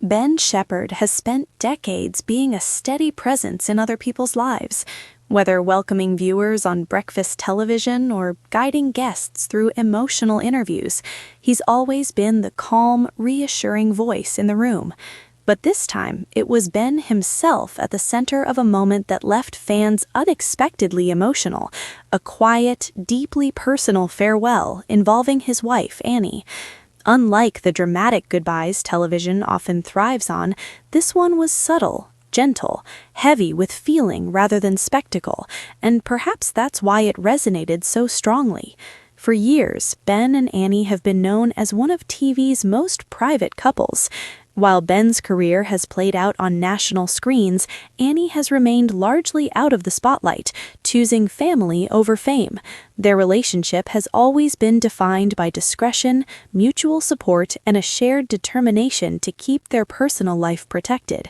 Ben Shephard has spent decades being a steady presence in other people's lives, whether welcoming viewers on breakfast television or guiding guests through emotional interviews. He's always been the calm, reassuring voice in the room. But this time, it was Ben himself at the center of a moment that left fans unexpectedly emotional, a quiet, deeply personal farewell involving his wife, Annie. Unlike the dramatic goodbyes television often thrives on, this one was subtle, gentle, heavy with feeling rather than spectacle, and perhaps that's why it resonated so strongly. For years, Ben and Annie have been known as one of TV's most private couples. While Ben's career has played out on national screens, Annie has remained largely out of the spotlight, choosing family over fame. Their relationship has always been defined by discretion, mutual support, and a shared determination to keep their personal life protected.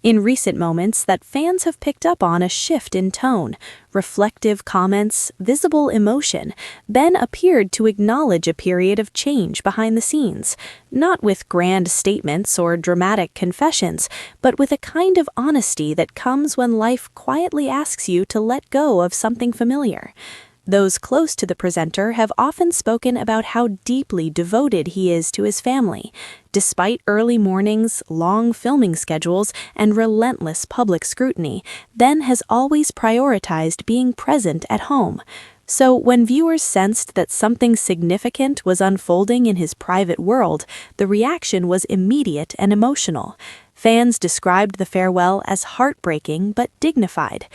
In recent moments that fans have picked up on a shift in tone, reflective comments, visible emotion, Ben appeared to acknowledge a period of change behind the scenes, not with grand statements or dramatic confessions, but with a kind of honesty that comes when life quietly asks you to let go of something familiar. Those close to the presenter have often spoken about how deeply devoted he is to his family. Despite early mornings, long filming schedules, and relentless public scrutiny, Ben has always prioritized being present at home. So when viewers sensed that something significant was unfolding in his private world, the reaction was immediate and emotional. Fans described the farewell as heartbreaking but dignified.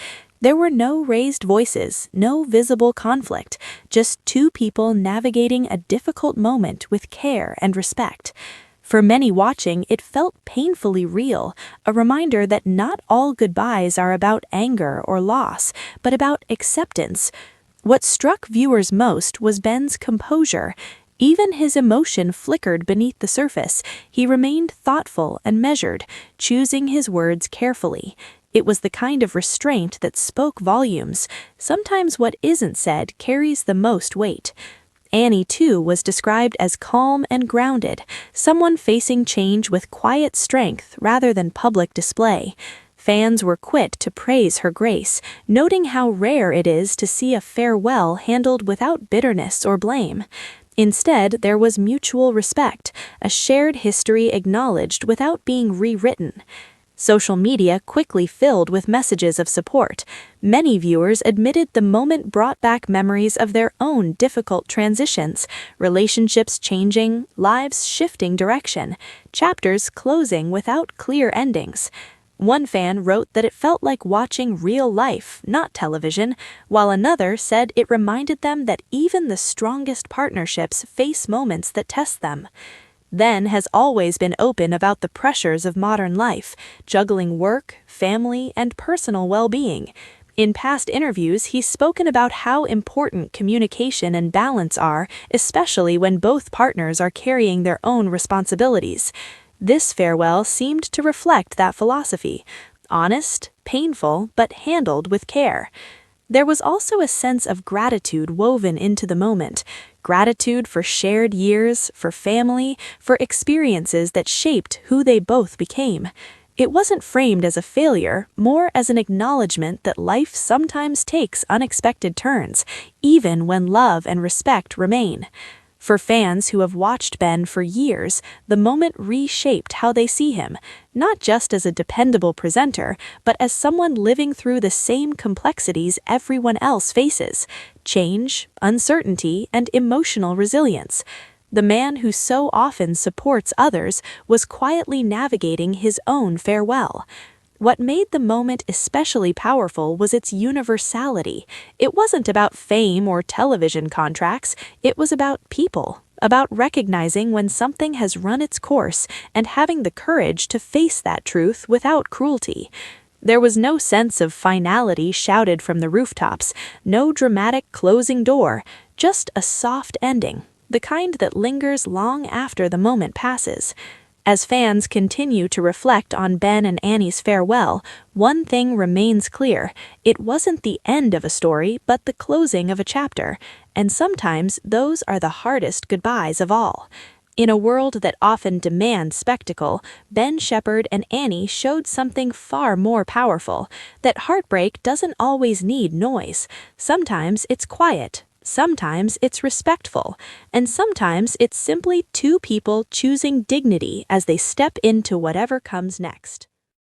There were no raised voices, no visible conflict, just two people navigating a difficult moment with care and respect. For many watching, it felt painfully real, a reminder that not all goodbyes are about anger or loss, but about acceptance. What struck viewers most was Ben's composure. Even his emotion flickered beneath the surface. He remained thoughtful and measured, choosing his words carefully. It was the kind of restraint that spoke volumes. Sometimes what isn't said carries the most weight. Annie, too, was described as calm and grounded, someone facing change with quiet strength rather than public display. Fans were quick to praise her grace, noting how rare it is to see a farewell handled without bitterness or blame. Instead, there was mutual respect, a shared history acknowledged without being rewritten. Social media quickly filled with messages of support. Many viewers admitted the moment brought back memories of their own difficult transitions, relationships changing, lives shifting direction, chapters closing without clear endings. One fan wrote that it felt like watching real life, not television, while another said it reminded them that even the strongest partnerships face moments that test them. Ben has always been open about the pressures of modern life, juggling work, family, and personal well-being. In past interviews, he's spoken about how important communication and balance are, especially when both partners are carrying their own responsibilities. This farewell seemed to reflect that philosophy, honest, painful, but handled with care. There was also a sense of gratitude woven into the moment. Gratitude for shared years, for family, for experiences that shaped who they both became. It wasn't framed as a failure, more as an acknowledgement that life sometimes takes unexpected turns, even when love and respect remain. For fans who have watched Ben for years, the moment reshaped how they see him, not just as a dependable presenter, but as someone living through the same complexities everyone else faces: change, uncertainty, and emotional resilience. The man who so often supports others was quietly navigating his own farewell. What made the moment especially powerful was its universality. It wasn't about fame or television contracts, it was about people, about recognizing when something has run its course and having the courage to face that truth without cruelty. There was no sense of finality shouted from the rooftops, no dramatic closing door, just a soft ending, the kind that lingers long after the moment passes. As fans continue to reflect on Ben and Annie's farewell, one thing remains clear: it wasn't the end of a story, but the closing of a chapter, and sometimes those are the hardest goodbyes of all. In a world that often demands spectacle, Ben Shephard and Annie showed something far more powerful, that heartbreak doesn't always need noise. Sometimes it's quiet, sometimes it's respectful, and sometimes it's simply two people choosing dignity as they step into whatever comes next.